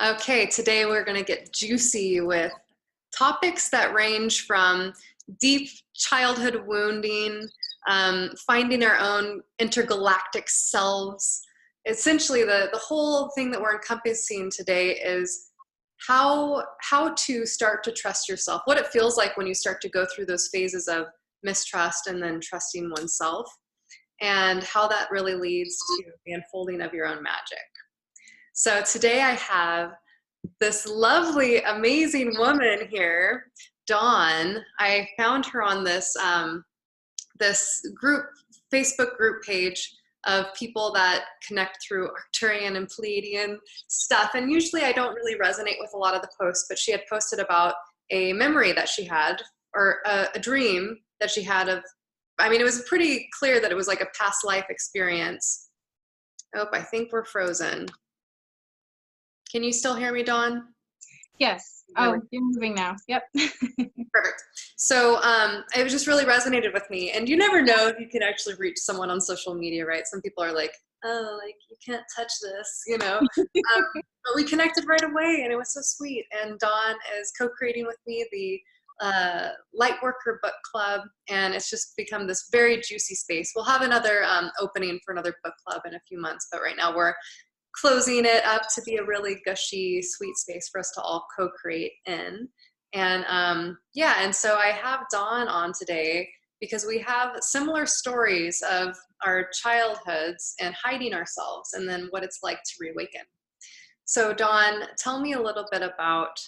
Okay, today we're going to get juicy with topics that range from deep childhood wounding, finding our own intergalactic selves. Essentially, the whole thing that we're encompassing today is how to start to trust yourself, what it feels like when you start to go through those phases of mistrust and then trusting oneself, and how that really leads to the unfolding of your own magic. So today I have this lovely, amazing woman here, Dawn. I found her on this group, Facebook group page of people that connect through Arcturian and Pleiadian stuff. And usually I don't really resonate with a lot of the posts, but she had posted about a memory that she had, or a dream that she had of, I mean, it was pretty clear that it was like a past life experience. Oh, I think we're frozen. Can you still hear me, Dawn? Yes. Oh, you're moving now. Yep. Perfect. So it just really resonated with me. And you never know if you can actually reach someone on social media, right? Some people are like, oh, like you can't touch this, you know. But we connected right away, and it was so sweet. And Dawn is co-creating with me the Lightworker Book Club, and it's just become this very juicy space. We'll have another opening for another book club in a few months, but right now we're closing it up to be a really gushy, sweet space for us to all co-create in. And yeah, and so I have Dawn on today because we have similar stories of our childhoods and hiding ourselves, and then what it's like to reawaken. So Dawn, tell me a little bit about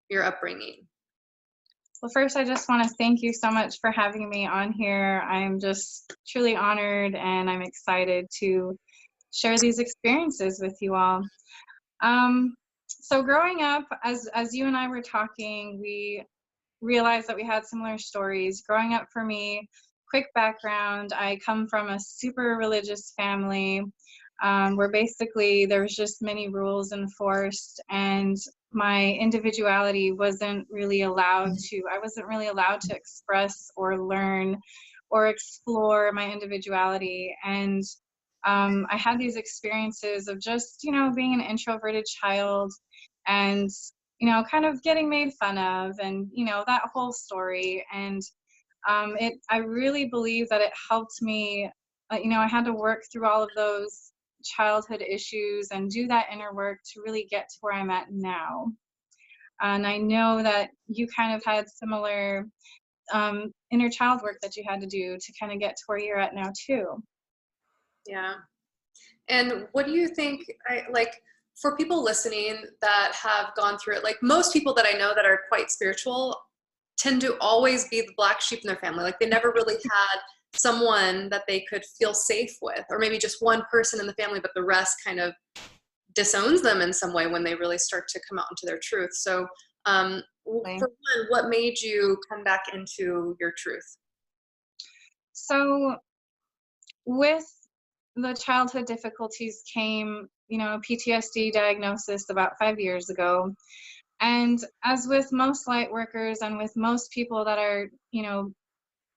your upbringing. Well, first, I just want to thank you so much for having me on here. I'm just truly honored, and I'm excited to share these experiences with you all. So growing up, as you and I were talking, we realized that we had similar stories. Growing up for me, quick background, I come from a super religious family where basically there was just many rules enforced, and my individuality wasn't really allowed to, I wasn't really allowed to express or learn or explore my individuality. And I had these experiences of just, being an introverted child and, kind of getting made fun of, and, that whole story. And I really believe that it helped me, I had to work through all of those childhood issues and do that inner work to really get to where I'm at now. And I know that you kind of had similar inner child work that you had to do to kind of get to where you're at now too. Yeah. And what do you think, like, for people listening that have gone through it, like most people that I know that are quite spiritual tend to always be the black sheep in their family. Like they never really had someone that they could feel safe with, or maybe just one person in the family, but the rest kind of disowns them in some way when they really start to come out into their truth. So for one, what made you come back into your truth? So with the childhood difficulties came, a PTSD diagnosis about 5 years ago. And as with most light workers and with most people that are,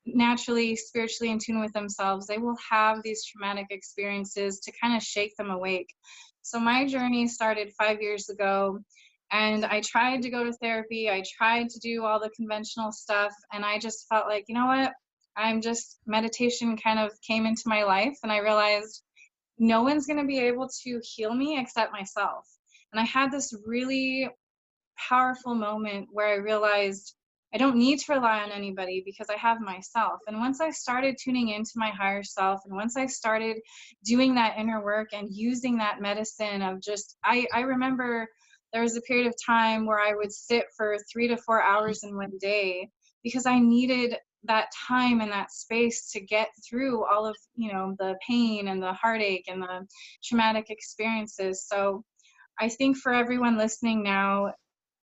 naturally spiritually in tune with themselves, they will have these traumatic experiences to kind of shake them awake. So my journey started 5 years ago, and I tried to go to therapy. I tried to do all the conventional stuff, and I just felt like, you know what? Meditation kind of came into my life, and I realized no one's going to be able to heal me except myself. And I had this really powerful moment where I realized I don't need to rely on anybody because I have myself. And once I started tuning into my higher self, and once I started doing that inner work and using that medicine of just, I remember there was a period of time where I would sit for 3 to 4 hours in one day because I needed that time and that space to get through all of, the pain and the heartache and the traumatic experiences. So I think for everyone listening now,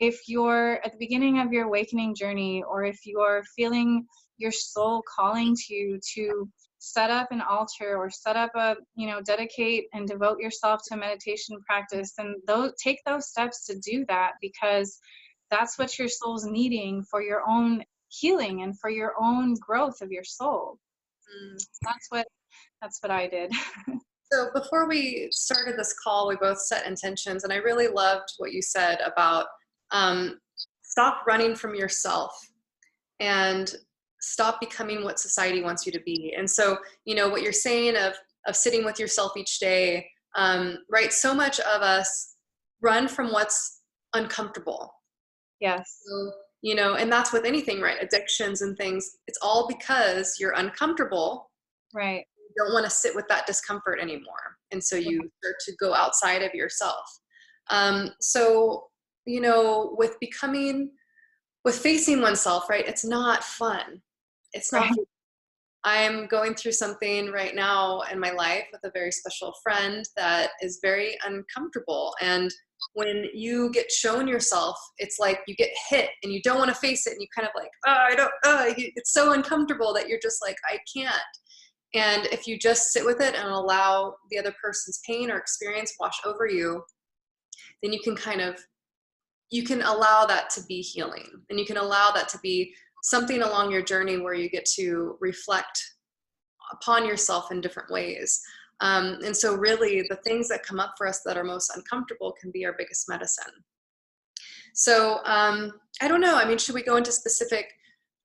if you're at the beginning of your awakening journey, or if you're feeling your soul calling to you to set up an altar or set up dedicate and devote yourself to a meditation practice, and take those steps to do that, because that's what your soul's needing for your own healing and for your own growth of your soul. That's what I did. So before we started this call, we both set intentions, and I really loved what you said about um, stop running from yourself and stop becoming what society wants you to be. And so, what you're saying of sitting with yourself each day, right? So much of us run from what's uncomfortable. Yes. So, and that's with anything, right? Addictions and things. It's all because you're uncomfortable. Right. You don't want to sit with that discomfort anymore. And so you Right. start to go outside of yourself. So, with facing oneself, right? It's not fun. It's not. Right. I'm going through something right now in my life with a very special friend that is very uncomfortable. And when you get shown yourself, it's like you get hit and you don't want to face it. And you kind of like, oh, I don't, it's so uncomfortable that you're just like, I can't. And if you just sit with it and allow the other person's pain or experience wash over you, then you can allow that to be healing, and you can allow that to be something along your journey where you get to reflect upon yourself in different ways. And so really the things that come up for us that are most uncomfortable can be our biggest medicine. So I don't know, I mean, should we go into specific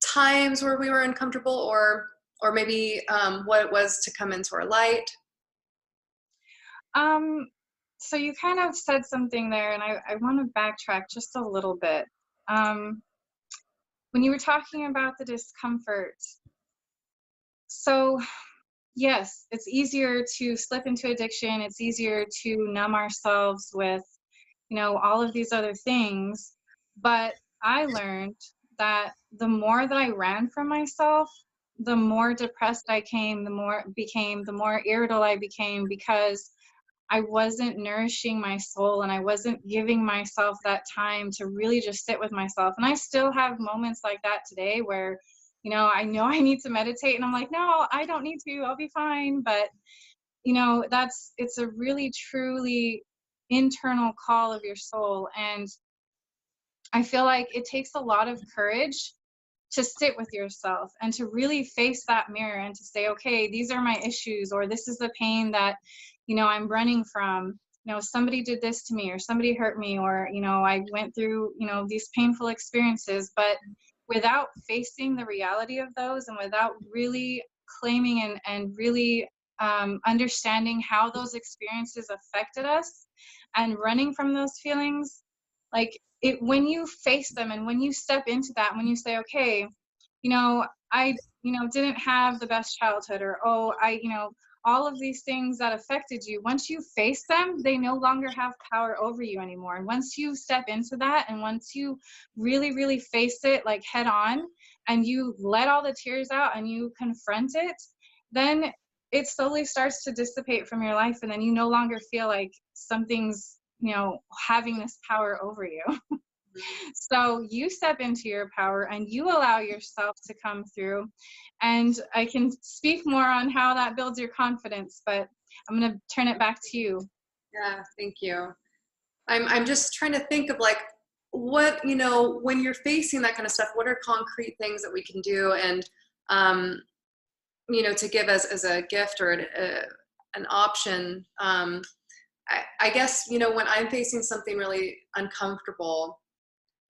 times where we were uncomfortable, or maybe what it was to come into our light? Um, so you kind of said something there, and I want to backtrack just a little bit. Um, when you were talking about the discomfort, so yes, it's easier to slip into addiction. It's easier to numb ourselves with, all of these other things. But I learned that the more that I ran from myself, the more depressed I came, the more irritable I became, because I wasn't nourishing my soul and I wasn't giving myself that time to really just sit with myself. And I still have moments like that today where, I know I need to meditate and I'm like, no, I don't need to, I'll be fine. But, it's a really, truly internal call of your soul. And I feel like it takes a lot of courage to sit with yourself and to really face that mirror and to say, okay, these are my issues, or this is the pain that, I'm running from. Somebody did this to me, or somebody hurt me, or, I went through, these painful experiences. But without facing the reality of those, and without really claiming and really understanding how those experiences affected us and running from those feelings, like, when you face them and when you step into that, when you say, okay, I, didn't have the best childhood, or, oh, all of these things that affected you, once you face them, they no longer have power over you anymore. And once you step into that, and once you really, really face it like head on, and you let all the tears out and you confront it, then it slowly starts to dissipate from your life. And then you no longer feel like something's, having this power over you. So you step into your power and you allow yourself to come through. And I can speak more on how that builds your confidence, but I'm going to turn it back to you. Yeah, thank you. I'm just trying to think of like what, when you're facing that kind of stuff, what are concrete things that we can do, and to give as a gift or an option. I guess, when I'm facing something really uncomfortable,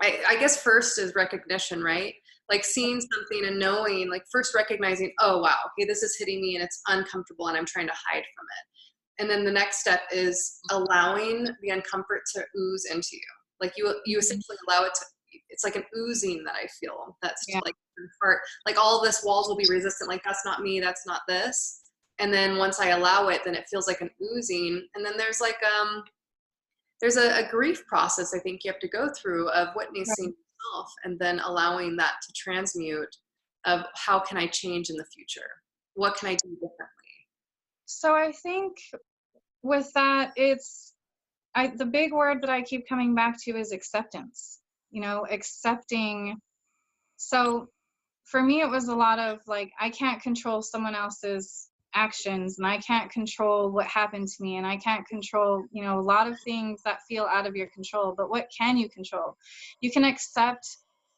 I guess first is recognition, right? Like seeing something and knowing, like first recognizing, oh wow, okay, this is hitting me and it's uncomfortable and I'm trying to hide from it. And then the next step is allowing the uncomfort to ooze into you. Like you essentially allow it to, it's like an oozing that I feel that's Yeah. like heart, like all of this walls will be resistant, like that's not me, that's not this. And then once I allow it, then it feels like an oozing. And then there's like there's a grief process I think you have to go through of witnessing Right. yourself and then allowing that to transmute of how can I change in the future? What can I do differently? So I think with that, the big word that I keep coming back to is acceptance, accepting. So for me, it was a lot of like, I can't control someone else's actions, and I can't control what happened to me, and I can't control, a lot of things that feel out of your control. But what can you control? You can accept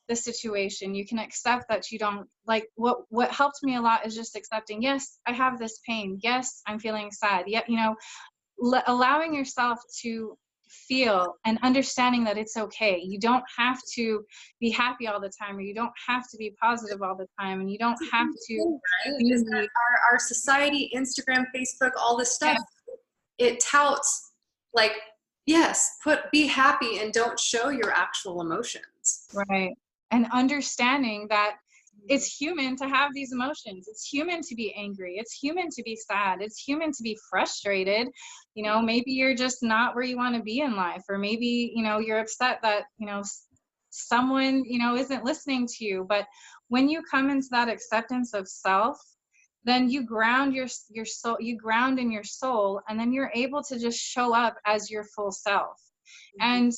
the situation. You can accept that you don't like what helped me a lot is just accepting, yes, I have this pain. Yes, I'm feeling sad. Yeah, allowing yourself to feel and understanding that it's okay. You don't have to be happy all the time, or you don't have to be positive all the time, and you don't have to Right? Is that be, our society, Instagram, Facebook, all this yeah, stuff, it touts like, yes, be happy and don't show your actual emotions. right. And understanding that it's human to have these emotions. It's human to be angry. It's human to be sad. It's human to be frustrated. Maybe you're just not where you want to be in life, or maybe, you're upset that, someone, isn't listening to you. But when you come into that acceptance of self, then you ground your soul, you ground in your soul, and then you're able to just show up as your full self. And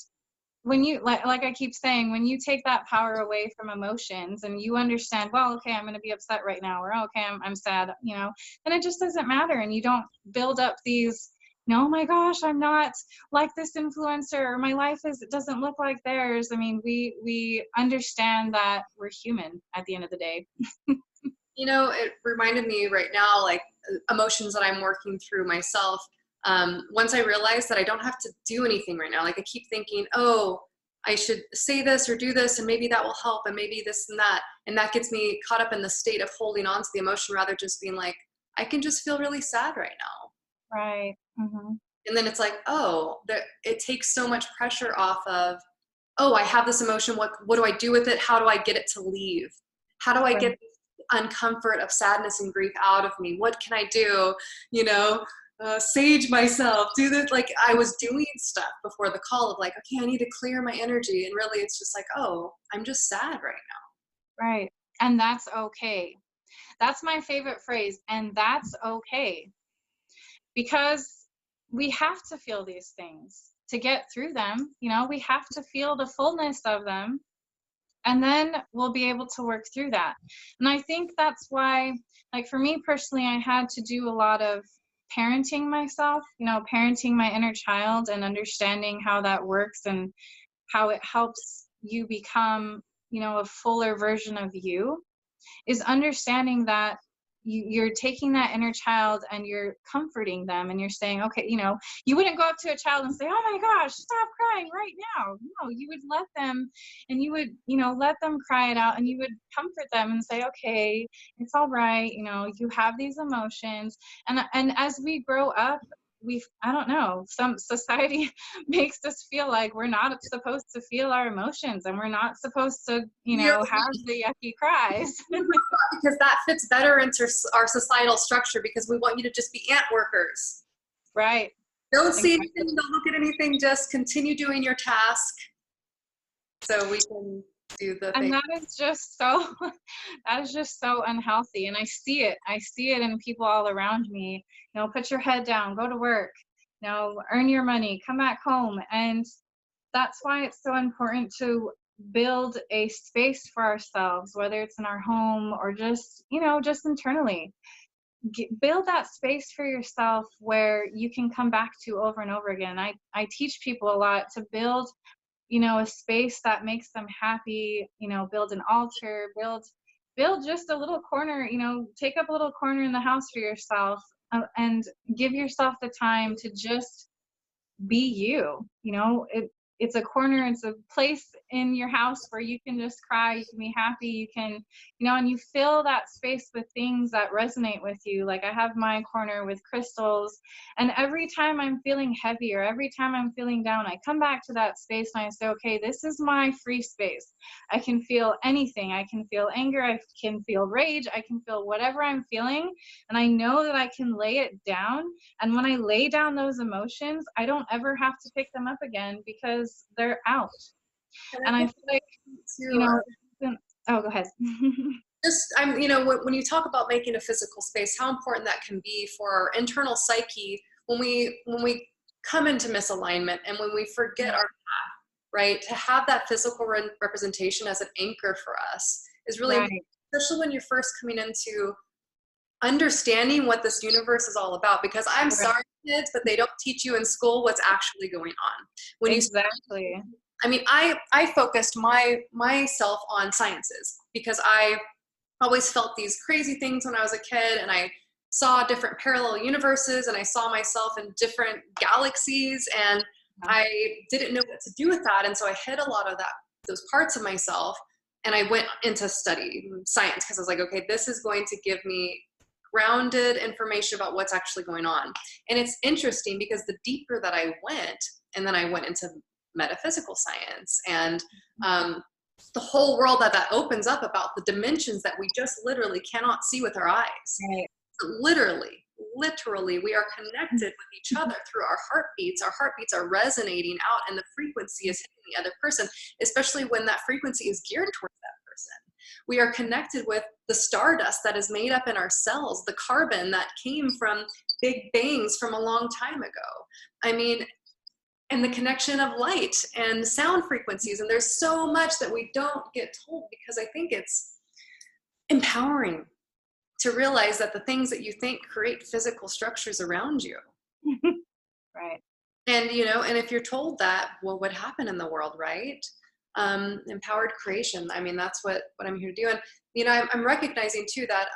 when you like I keep saying, when you take that power away from emotions and you understand, well, okay, I'm going to be upset right now, or okay, I'm sad, then it just doesn't matter, and you don't build up these, oh my gosh, I'm not like this influencer, or my life it doesn't look like theirs. I mean, we understand that we're human at the end of the day. It reminded me right now, like emotions that I'm working through myself. Once I realized that I don't have to do anything right now, like I keep thinking, oh, I should say this or do this, and maybe that will help, and maybe this and that. And that gets me caught up in the state of holding on to the emotion rather just being like, I can just feel really sad right now. Right. Mm-hmm. And then it's like, oh, it takes so much pressure off of, oh, I have this emotion. What do I do with it? How do I get it to leave? How do I Right. get the uncomfort of sadness and grief out of me? What can I do? Sage myself, do this. Like I was doing stuff before the call of like, okay, I need to clear my energy. And really it's just like, oh, I'm just sad right Right. And that's okay. That's my favorite phrase. And that's okay. Because we have to feel these things to get through them. We have to feel the fullness of them, and then we'll be able to work through that. And I think that's why, like for me personally, I had to do a lot of parenting myself, parenting my inner child, and understanding how that works and how it helps you become, a fuller version of you, is understanding that you're taking that inner child and you're comforting them, and you're saying, okay, you wouldn't go up to a child and say, oh my gosh, stop crying right now. No, you would let them, and you would, let them cry it out, and you would comfort them and say, okay, it's all right. You have these emotions. And as we grow up, I don't know, some society makes us feel like we're not supposed to feel our emotions, and we're not supposed to, now. have the yucky cries. Because that fits better into our societal structure, because we want you to just be ant workers. Right. Don't see Exactly. anything, don't look at anything, just continue doing your task so we can do the And thing. that is just so unhealthy. And I see it in people all around me. Put your head down, go to work, earn your money, come back home. And that's why it's so important to build a space for ourselves, whether it's in our home or just internally. Build that space for yourself where you can come back to over and over again. I teach people a lot to build, a space that makes them happy, build an altar, build just a little corner, take up a little corner in the house for yourself, and give yourself the time to just be you. It's a corner, it's a place in your house where you can just cry, you can be happy, you can, and you fill that space with things that resonate with you. Like I have my corner with crystals, and every time I'm feeling heavy or every time I'm feeling down, I come back to that space and I say, okay, this is my free space. I can feel anything. I can feel anger, I can feel rage, I can feel whatever I'm feeling, and I know that I can lay it down. And when I lay down those emotions, I don't ever have to pick them up again because they're out. And And I I think feel like, too, oh, go ahead. when you talk about making a physical space, how important that can be for our internal psyche when we come into misalignment and when we forget our path, right? To have that physical representation as an anchor for us is really Right. important, especially when you're first coming into understanding what this universe is all about. Because I'm Right. sorry, kids, but they don't teach you in school what's actually going on. When you Exactly. I mean, I focused myself on sciences because I always felt these crazy things when I was a kid, and I saw different parallel universes, and I saw myself in different galaxies, and Yeah. I didn't know what to do with that. And so I hid a lot of those parts of myself, and I went into study science because I was like, okay, this is going to give me grounded information about what's actually going on. And it's interesting because the deeper that I went, and then I went into metaphysical science, and the whole world that opens up about the dimensions that we just literally cannot see with our eyes. Right. Literally, we are connected with each other through our heartbeats. Our heartbeats are resonating out, and the frequency is hitting the other person, especially when that frequency is geared towards that person. We are connected with the stardust that is made up in our cells, the carbon that came from big bangs from a long time ago. I mean, and the connection of light and sound frequencies. And there's so much that we don't get told, because I think it's empowering to realize that the things that you think create physical structures around you. Right. And, and if you're told that, what would happen in the world, right? Empowered creation. I mean, that's what I'm here to do. And, I'm recognizing too that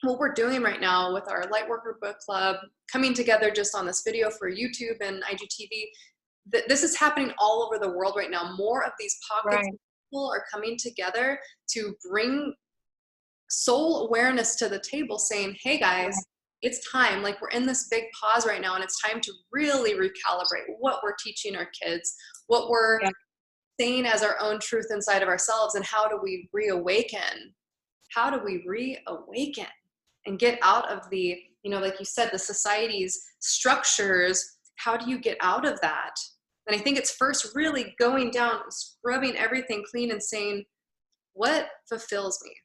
what we're doing right now with our Lightworker Book Club, coming together just on this video for YouTube and IGTV, this is happening all over the world right now. More of these pockets Right. of people are coming together to bring soul awareness to the table, saying, hey guys, Right. it's time. Like, we're in this big pause right now, and it's time to really recalibrate what we're teaching our kids, what we're Yeah. saying as our own truth inside of ourselves, and how do we reawaken? How do we reawaken and get out of the, like you said, the society's structures? How do you get out of that? And I think it's first really going down, scrubbing everything clean and saying, what fulfills me?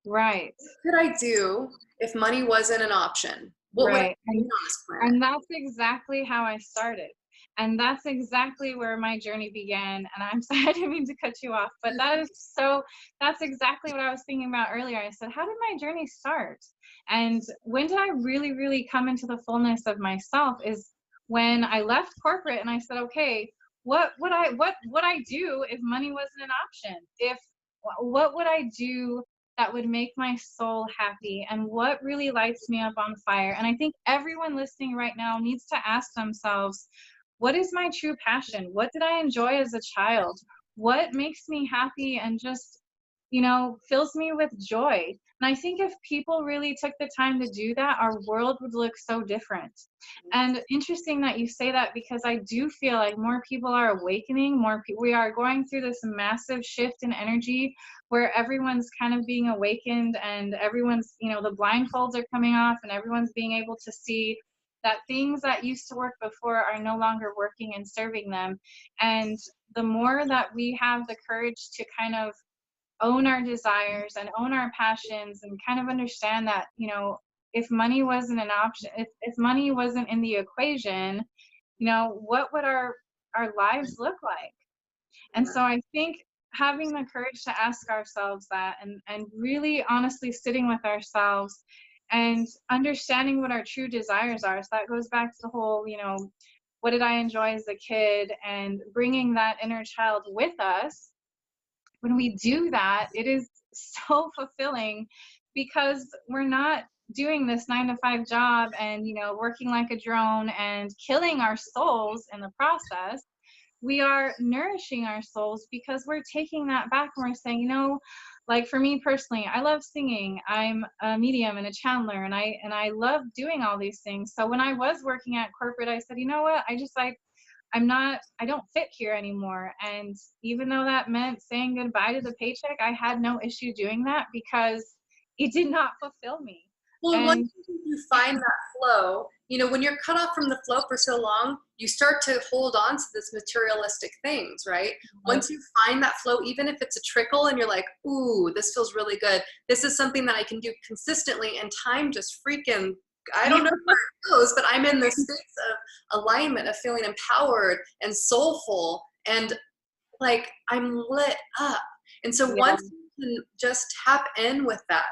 Right. What could I do if money wasn't an option? What would I Right. do on this planet? And that's exactly how I started. And that's exactly where my journey began. And I'm sorry, I didn't mean to cut you off, but that's exactly what I was thinking about earlier. I said, how did my journey start? And when did I really, really come into the fullness of myself is when I left corporate and I said, okay, what would I do if money wasn't an option? What would I do that would make my soul happy, and what really lights me up on fire? And I think everyone listening right now needs to ask themselves, what is my true passion? What did I enjoy as a child? What makes me happy and just, fills me with joy? And I think if people really took the time to do that, our world would look so different. And interesting that you say that, because I do feel like more people are awakening, we are going through this massive shift in energy where everyone's kind of being awakened, and everyone's, the blindfolds are coming off, and everyone's being able to see that things that used to work before are no longer working and serving them. And the more that we have the courage to kind of own our desires and own our passions, and kind of understand that, if money wasn't an option, if money wasn't in the equation, what would our lives look like? And so I think having the courage to ask ourselves that, and really honestly sitting with ourselves and understanding what our true desires are. So that goes back to the whole, what did I enjoy as a kid, and bringing that inner child with us. When we do that, it is so fulfilling, because we're not doing this 9-to-5 job and, working like a drone and killing our souls in the process. We are nourishing our souls, because we're taking that back and we're saying, like for me personally, I love singing. I'm a medium and a channeler, and I love doing all these things. So when I was working at corporate, I said, you know what? I don't fit here anymore. And even though that meant saying goodbye to the paycheck, I had no issue doing that, because it did not fulfill me. Well, once And you find that flow, when you're cut off from the flow for so long, you start to hold on to this materialistic things, right? Once you find that flow, even if it's a trickle and you're like, ooh, this feels really good. This is something that I can do consistently, and time just freaking, I don't know where it goes, but I'm in this space of alignment, of feeling empowered and soulful, and like I'm lit up. And so yeah, once you can just tap in with that,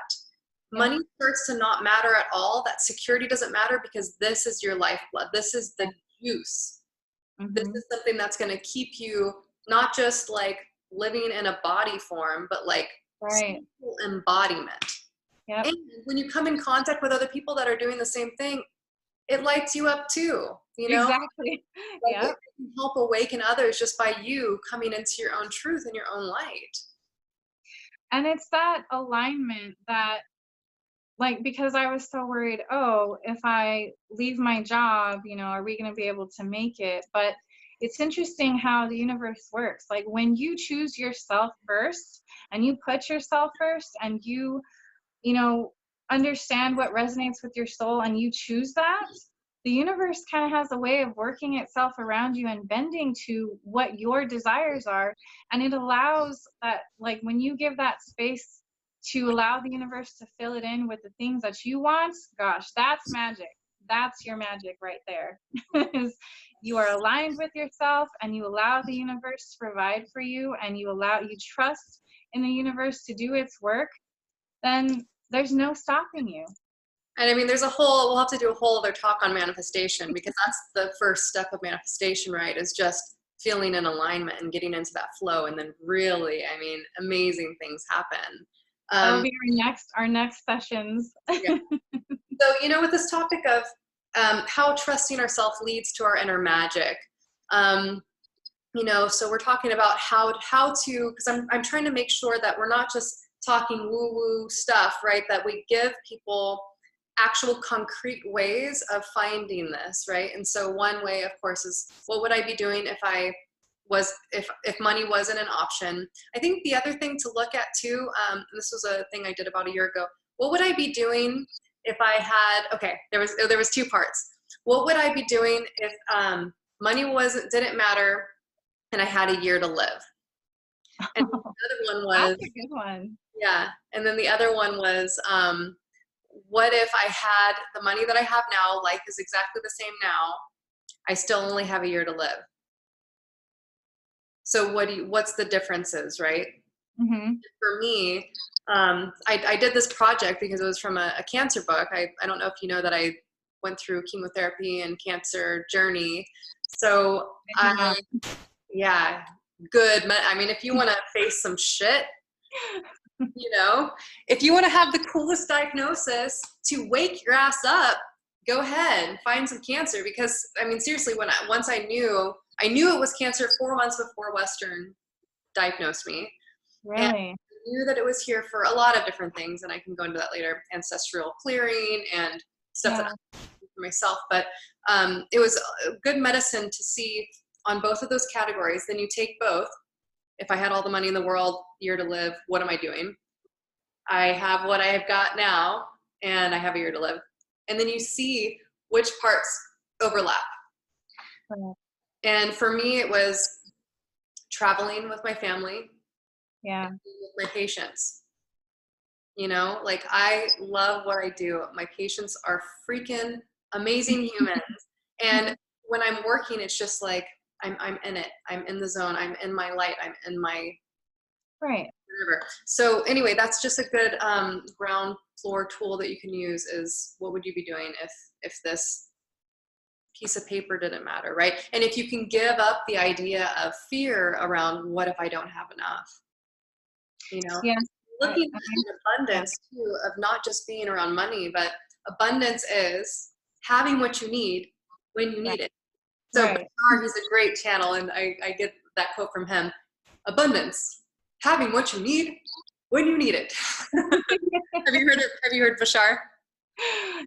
money starts to not matter at all. That security doesn't matter, because this is your lifeblood. This is the juice. This is something that's going to keep you not just like living in a body form, but like Right. spiritual embodiment. Yep. And when you come in contact with other people that are doing the same thing, it lights you up too, you know? Exactly. Like Yep. it can help awaken others just by you coming into your own truth and your own light. And it's that alignment that, like, because I was so worried, oh, if I leave my job, are we going to be able to make it? But it's interesting how the universe works. Like, when you choose yourself first and you put yourself first and you know, understand what resonates with your soul and you choose that, the universe kind of has a way of working itself around you and bending to what your desires are. And it allows that, like, when you give that space to allow the universe to fill it in with the things that you want, gosh, that's magic. That's your magic right there. Is you are aligned with yourself and you allow the universe to provide for you, and you trust in the universe to do its work, then there's no stopping you. And I mean, we'll have to do a whole other talk on manifestation, because that's the first step of manifestation, right? Is just feeling in alignment and getting into that flow. And then really, I mean, amazing things happen. That'll be our next sessions. Yeah. So, with this topic of how trusting ourselves leads to our inner magic, so we're talking about how to, because I'm trying to make sure that we're not just talking woo-woo stuff, right? That we give people actual concrete ways of finding this, right? And so one way, of course, is what would I be doing if money wasn't an option? I think the other thing to look at too, and this was a thing I did about a year ago, what would I be doing if I had, okay, there was two parts. What would I be doing if money didn't matter and I had a year to live? And the other one was, That's a good one. yeah, and then the other one was, what if I had the money that I have now, life is exactly the same now, I still only have a year to live. So what's the differences, right? Mm-hmm. For me, I did this project because it was from a cancer book. I don't know if you know that I went through chemotherapy and cancer journey. So yeah, good. I mean, if you want to face some shit, if you want to have the coolest diagnosis to wake your ass up, go ahead and find some cancer. Because I mean, seriously, once I knew it was cancer 4 months before Western diagnosed me. And Really? I knew that it was here for a lot of different things, and I can go into that later, ancestral clearing and stuff that I do for myself. But it was a good medicine to see on both of those categories. Then you take both. If I had all the money in the world, year to live, what am I doing? I have what I have got now, and I have a year to live. And then you see which parts overlap. Right. And for me, it was traveling with my family, Yeah. with my patients. Like, I love what I do. My patients are freaking amazing humans. And when I'm working, it's just like I'm in it. I'm in the zone. I'm in my light. I'm in my Right. whatever. So anyway, that's just a good ground floor tool that you can use. Is what would you be doing if this piece of paper didn't matter, right? And if you can give up the idea of fear around what if I don't have enough, Yeah. looking I, at abundance too, of not just being around money, but abundance is having what you need when you need it. So right. Bashar, he's a great channel, and I get that quote from him: abundance, having what you need when you need it. Have you heard Bashar?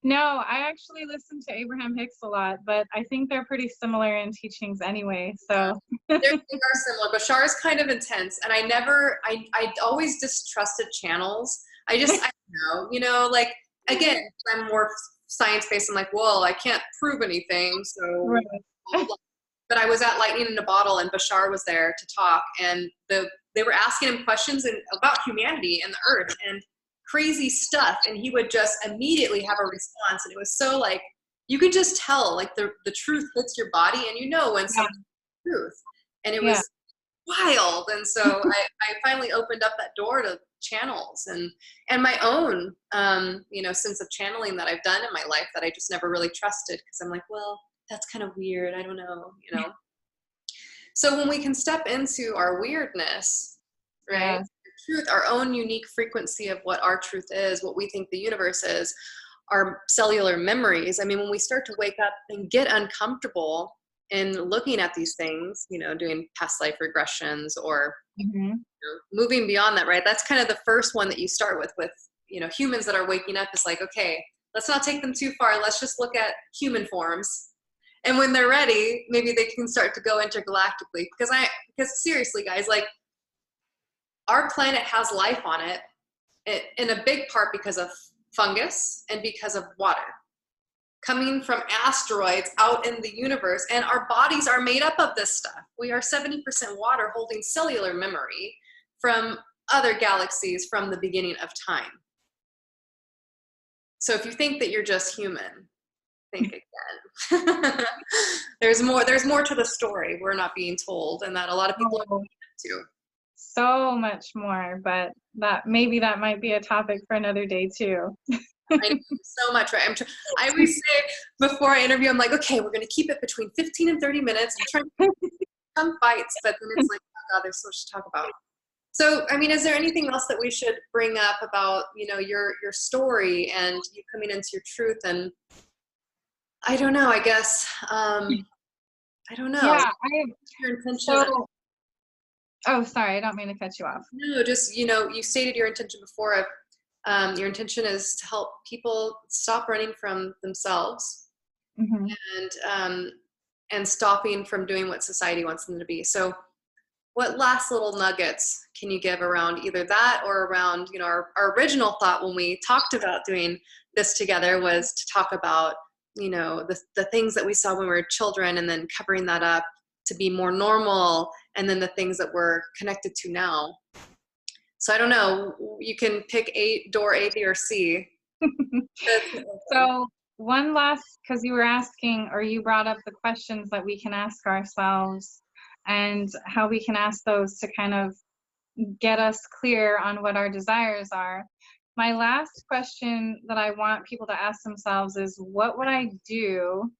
No, I actually listen to Abraham Hicks a lot, but I think they're pretty similar in teachings anyway. So They are similar. Bashar is kind of intense, and I always distrusted channels. I don't know, like, again, I'm more science-based. I'm like, well, I can't prove anything, so right. blah, blah, blah. But I was at Lightning in a Bottle, and Bashar was there to talk, and they were asking him questions about humanity and the earth and crazy stuff, and he would just immediately have a response, and it was so, like, you could just tell, like, the truth hits your body, and when something's truth. And it was wild. And so I finally opened up that door to channels and my own sense of channeling that I've done in my life that I just never really trusted, because I'm like, well, that's kind of weird, I don't know. So when we can step into our weirdness, right? Yeah. Truth, our own unique frequency of what our truth is, what we think the universe is, our cellular memories. I mean, when we start to wake up and get uncomfortable in looking at these things, doing past life regressions or Hmm. moving beyond that, right? That's kind of the first one that you start with, humans that are waking up is like, okay, let's not take them too far. Let's just look at human forms. And when they're ready, maybe they can start to go intergalactically. Because seriously, guys, like our planet has life on it in a big part because of fungus and because of water coming from asteroids out in the universe. And our bodies are made up of this stuff. We are 70% water holding cellular memory from other galaxies from the beginning of time. So if you think that you're just human, think again. There's more to the story we're not being told, and that a lot of people are Oh, too. so much more, but that might be a topic for another day too. I know so much, right? I always say before I interview, I'm like, okay, we're going to keep it between 15 and 30 minutes. I'm trying to some fights, but then it's like, oh God, there's so much to talk about. So, I mean, is there anything else that we should bring up about, your story and you coming into your truth? And I don't know, I guess, I don't know. Yeah, Your intention. so, oh, sorry, I don't mean to cut you off. No, just, you stated your intention before of, your intention is to help people stop running from themselves Hmm. and stopping from doing what society wants them to be. So what last little nuggets can you give around either that or around, our original thought when we talked about doing this together was to talk about, the things that we saw when we were children and then covering that up to be more normal, and then the things that we're connected to now. So I don't know, you can pick door A, B, or C. So one last, because you were asking, or you brought up the questions that we can ask ourselves and how we can ask those to kind of get us clear on what our desires are. My last question that I want people to ask themselves is, what would I do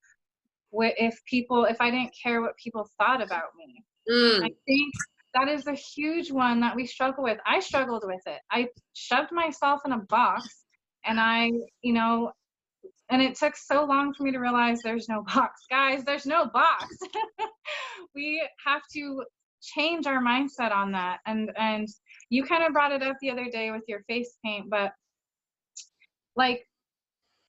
if I didn't care what people thought about me? I Mm, think that is a huge one that we struggle with. I struggled with it. I shoved myself in a box, and you know, and it took so long for me to realize there's no box. Guys, there's no box. We have to change our mindset on that. And you kind of brought it up the other day with your face paint, but like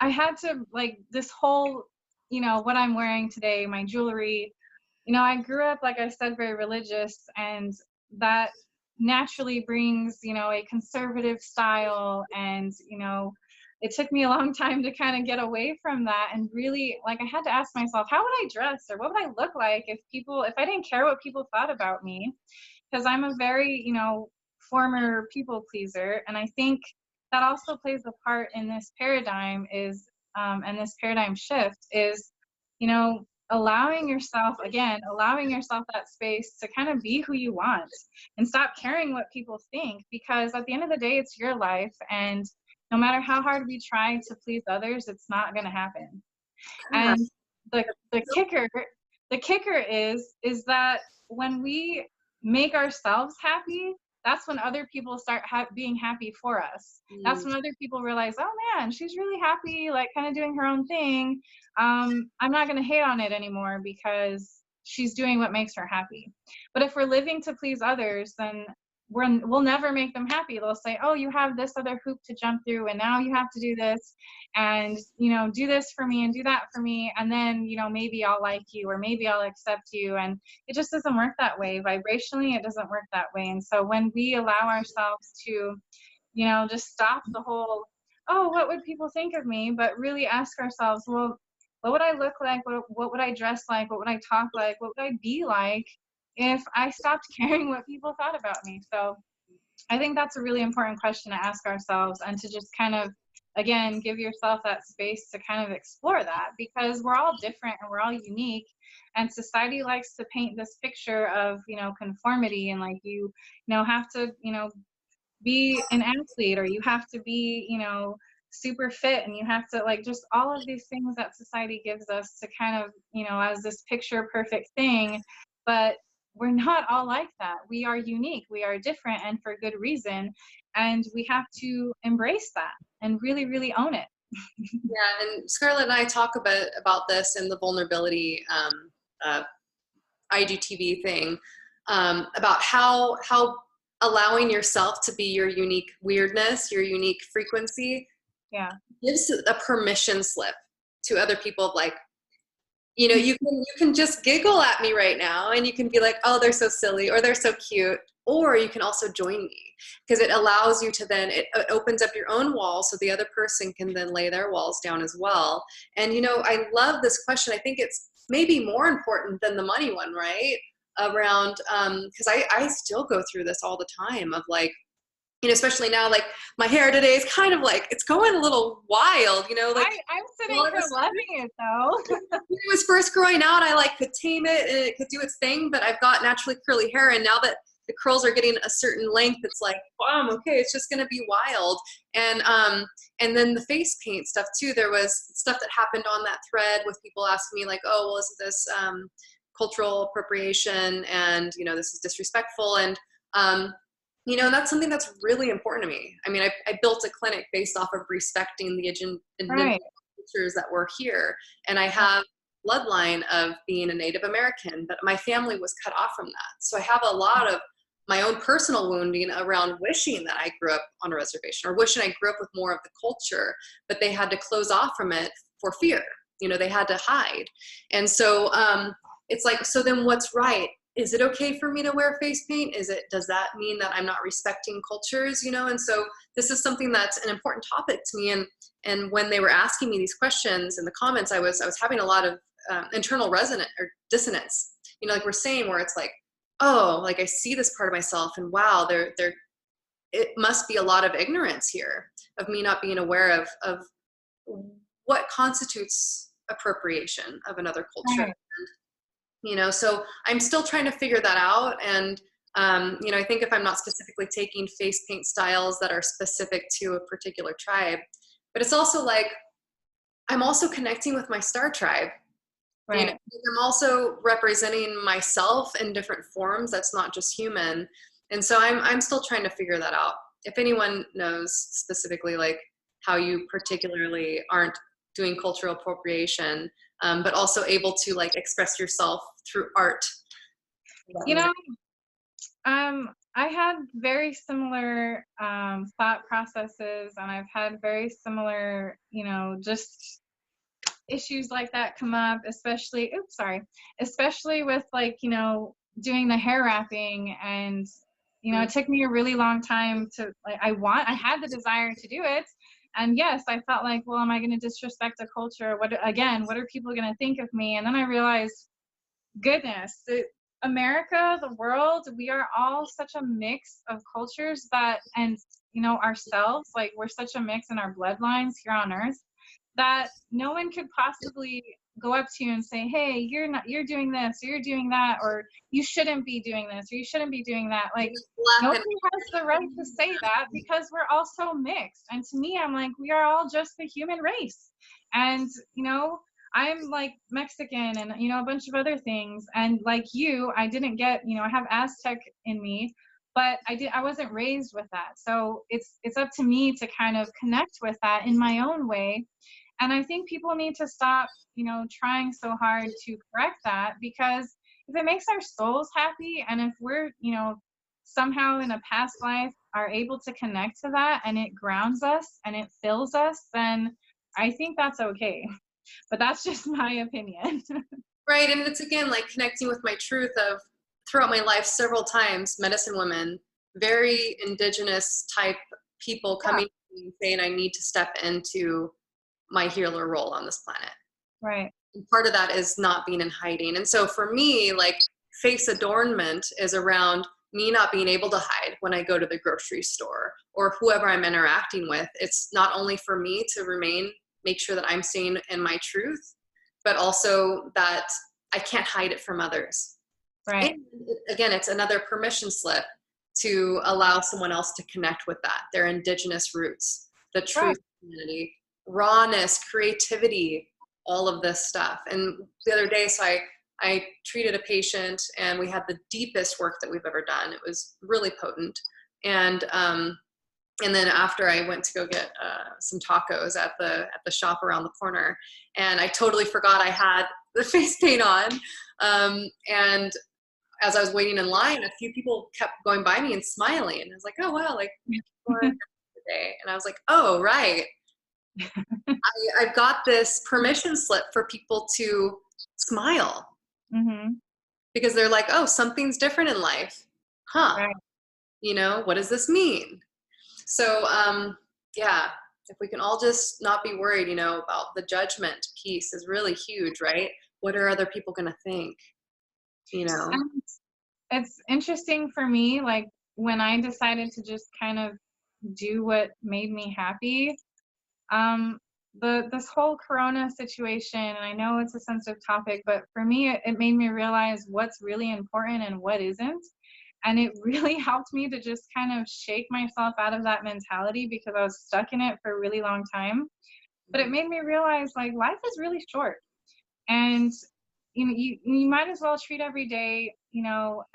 I had to, like, this whole, what I'm wearing today, my jewelry, I grew up, like I said, very religious, and that naturally brings, a conservative style. And, it took me a long time to kind of get away from that and really, like, I had to ask myself, how would I dress or what would I look like if I didn't care what people thought about me? Because I'm a very, former people pleaser. And I think that also plays a part in this paradigm and this paradigm shift is, you know, allowing yourself that space to kind of be who you want and stop caring what people think, because at the end of the day, it's your life. And no matter how hard we try to please others, it's not going to happen. yeah. And the the kicker the kicker is that when we make ourselves happy, that's when other people start being happy for us. That's Mm, when other people realize, oh man, she's really happy, like kind of doing her own thing. I'm not going to hate on it anymore because she's doing what makes her happy. But if we're living to please others, then we'll never make them happy. They'll say, oh, you have this other hoop to jump through, and now you have to do this, and do this for me and do that for me, and then maybe I'll like you, or maybe I'll accept you. And it just doesn't work that way. Vibrationally, it doesn't work that way. And so when we allow ourselves to just stop the whole, oh, what would people think of me, but really ask ourselves, well, what would I look like, what would I dress like, what would I talk like, what would I be like if I stopped caring what people thought about me? So I think that's a really important question to ask ourselves, and to just kind of, again, give yourself that space to kind of explore that, because we're all different and we're all unique. And society likes to paint this picture of, conformity, and like have to, be an athlete, or you have to be, super fit, and you have to, like, just all of these things that society gives us to kind of, as this picture perfect thing. But we're not all like that. We are unique, we are different, and for good reason. And we have to embrace that and really, really own it. Yeah, and Scarlett and I talk about this in the vulnerability uh, IGTV thing, about how allowing yourself to be your unique weirdness, your unique frequency, Yeah. gives a permission slip to other people of like, you know, you can just giggle at me right now and you can be like, oh, they're so silly or they're so cute, or you can also join me, because it allows you to then, it opens up your own walls so the other person can then lay their walls down as well. And you know, I love this question. I think it's maybe more important than the money one, right? Around because I still go through this all the time of like, you know, especially now, like my hair today is kind of like, it's going a little wild, you know, like I'm sitting well, here loving it though. when it was first growing out, I like could tame it and it could do its thing, but I've got naturally curly hair, and now that the curls are getting a certain length, it's like, okay, it's just gonna be wild. And then the face paint stuff too. There was stuff that happened on that thread with people asking me like, oh, well, isn't this cultural appropriation? And you know, this is disrespectful. And you know, that's something that's really important to me. I mean, I built a clinic based off of respecting the indigenous Right. cultures that were here. And I have bloodline of being a Native American, but my family was cut off from that. So I have a lot of my own personal wounding around wishing that I grew up on a reservation, or wishing I grew up with more of the culture, but they had to close off from it for fear. You know, they had to hide. And so it's like, so then what's right? Is it okay for me to wear face paint? Does that mean that I'm not respecting cultures, you know? And so this is something that's an important topic to me. And when they were asking me these questions in the comments, I was having a lot of internal resonance or dissonance, you know, like we're saying, where it's like, oh, like I see this part of myself, and wow, it must be a lot of ignorance here of me not being aware of what constitutes appropriation of another culture. Right. You know, so I'm still trying to figure that out. And you know, I think if I'm not specifically taking face paint styles that are specific to a particular tribe, but it's also like I'm also connecting with my star tribe. You know, Right. I'm also representing myself in different forms that's not just human. And so I'm still trying to figure that out. If anyone knows specifically like how you particularly aren't doing cultural appropriation, but also able to like express yourself through art. You know, I had very similar thought processes, and I've had very similar, you know, just issues like that come up, especially, oops, sorry, especially with like, you know, doing the hair wrapping. And, you know, it took me a really long time to, like, I had the desire to do it. And yes, I felt like, well, am I going to disrespect a culture? What are people going to think of me? And then I realized, goodness, America, the world, we are all such a mix of cultures that, and you know, ourselves, like we're such a mix in our bloodlines here on earth, that no one could possibly go up to you and say, hey, you're doing this, or you're doing that, or you shouldn't be doing this, or you shouldn't be doing that. Like Black nobody and has the right to say that, because we're all so mixed. And to me, I'm like, we are all just the human race. And you know, I'm like Mexican and, you know, a bunch of other things. And like you, I didn't get, you know, I have Aztec in me, but I wasn't raised with that. So it's up to me to kind of connect with that in my own way. And I think people need to stop, you know, trying so hard to correct that, because if it makes our souls happy, and if we're, you know, somehow in a past life are able to connect to that, and it grounds us and it fills us, then I think that's okay. But that's just my opinion. right. And it's again like connecting with my truth of throughout my life several times, medicine women, very indigenous type people Yeah. coming to me and saying I need to step into my healer role on this planet. Right. And part of that is not being in hiding. And so for me, like face adornment is around me not being able to hide when I go to the grocery store or whoever I'm interacting with. It's not only for me to make sure that I'm staying in my truth, but also that I can't hide it from others. Right. And again, it's another permission slip to allow someone else to connect with that, their indigenous roots, the Right. truth, community, rawness, creativity, all of this stuff. And the other day, so I treated a patient, and we had the deepest work that we've ever done. It was really potent. And then after, I went to go get some tacos at the shop around the corner, and I totally forgot I had the face paint on. And as I was waiting in line, a few people kept going by me and smiling, and I was like, oh wow, like for today. And I was like, oh right, I've got this permission slip for people to smile, Mm-hmm. because they're like, oh, something's different in life, huh? Right. What does this mean? So, yeah, if we can all just not be worried, about the judgment piece is really huge, right? What are other people going to think, And it's interesting for me, like when I decided to just kind of do what made me happy, um, this whole Corona situation, and I know it's a sensitive topic, but for me, it made me realize what's really important and what isn't. And it really helped me to just kind of shake myself out of that mentality, because I was stuck in it for a really long time. But it made me realize, like, life is really short. And you might as well treat every day,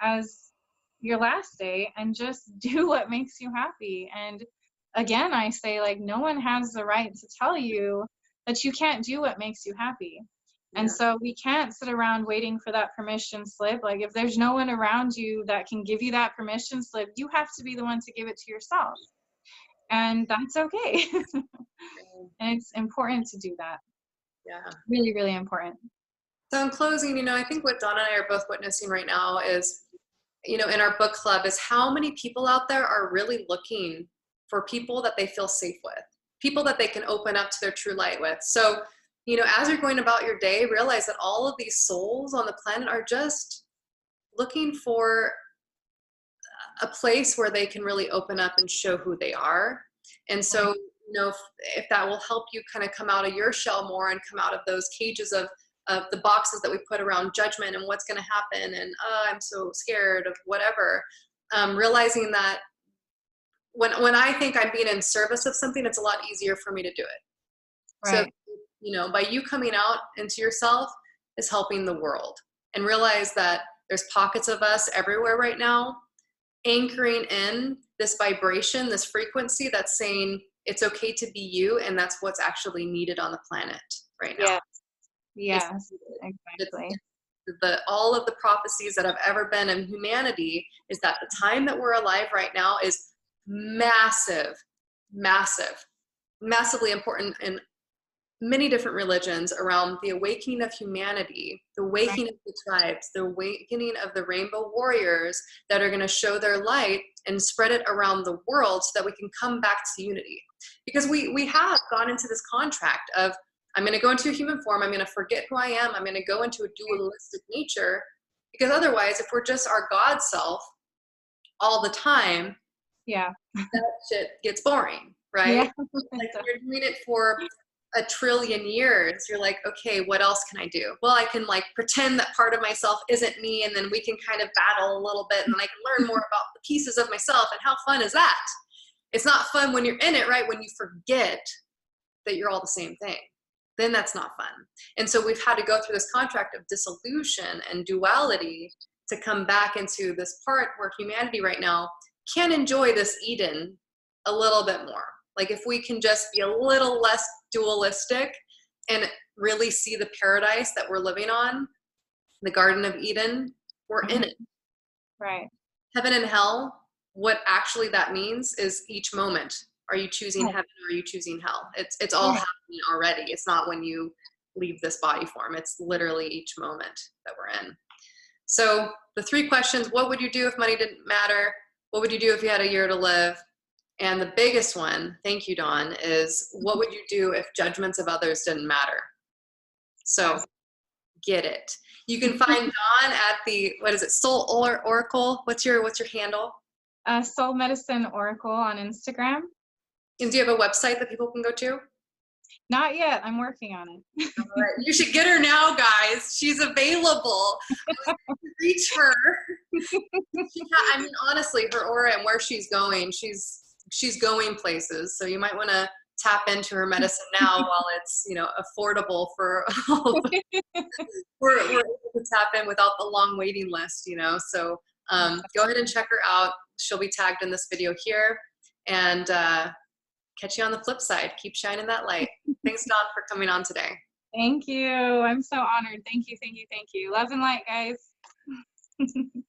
as your last day, and just do what makes you happy. And again, I say, like, no one has the right to tell you that you can't do what makes you happy. And Yeah. so we can't sit around waiting for that permission slip. Like, if there's no one around you that can give you that permission slip, you have to be the one to give it to yourself. And that's okay. And it's important to do that. Yeah. Really, really important. So in closing, I think what Dawn and I are both witnessing right now is, in our book club, is how many people out there are really looking for people that they feel safe with, people that they can open up to their true light with. So, as you're going about your day, realize that all of these souls on the planet are just looking for a place where they can really open up and show who they are. And so, if that will help you kind of come out of your shell more and come out of those cages of the boxes that we put around judgment and what's going to happen, and I'm so scared of whatever, realizing that when I think I'm being in service of something, it's a lot easier for me to do it. So, Right. by you coming out into yourself is helping the world. And realize that there's pockets of us everywhere right now anchoring in this vibration, this frequency that's saying it's okay to be you, and that's what's actually needed on the planet right now. Yeah. It's, Yes, exactly. all of the prophecies that have ever been in humanity is that the time that we're alive right now is massive, massive, massively important in many different religions around the awakening of humanity, the Right. awakening of the tribes, the awakening of the rainbow warriors that are going to show their light and spread it around the world so that we can come back to unity. Because we have gone into this contract of, I'm going to go into a human form, I'm going to forget who I am, I'm going to go into a dualistic nature, because otherwise, if we're just our God self all the time, Yeah. that shit gets boring, right? Yeah. Like you're doing it for a trillion years, you're like, okay, what else can I do? Well, I can like pretend that part of myself isn't me, and then we can kind of battle a little bit, and then I can learn more about the pieces of myself. And how fun is that? It's not fun when you're in it, right? When you forget that you're all the same thing, then that's not fun. And so we've had to go through this contract of dissolution and duality to come back into this part where humanity right now can enjoy this Eden a little bit more. Like if we can just be a little less dualistic and really see the paradise that we're living on, the Garden of Eden, we're in it. Right. Heaven and hell, what actually that means is each moment. Are you choosing heaven or are you choosing hell? It's all happening already. It's not when you leave this body form. It's literally each moment that we're in. So the 3 questions: what would you do if money didn't matter? What would you do if you had a year to live? And the biggest one, thank you, Dawn, is what would you do if judgments of others didn't matter? So get it. You can find Dawn at the, what is it, Soul Oracle? What's your handle? Soul Medicine Oracle on Instagram. And do you have a website that people can go to? Not yet. I'm working on it. All right. You should get her now, guys. She's available. Reach her. I mean, honestly, her aura and where she's going, she's going places. So you might want to tap into her medicine now while it's, you know, affordable for all of we're able to tap in without the long waiting list, you know. So go ahead and check her out. She'll be tagged in this video here. And catch you on the flip side. Keep shining that light. Thanks, Dawn, for coming on today. Thank you. I'm so honored. Thank you, thank you, thank you. Love and light, guys.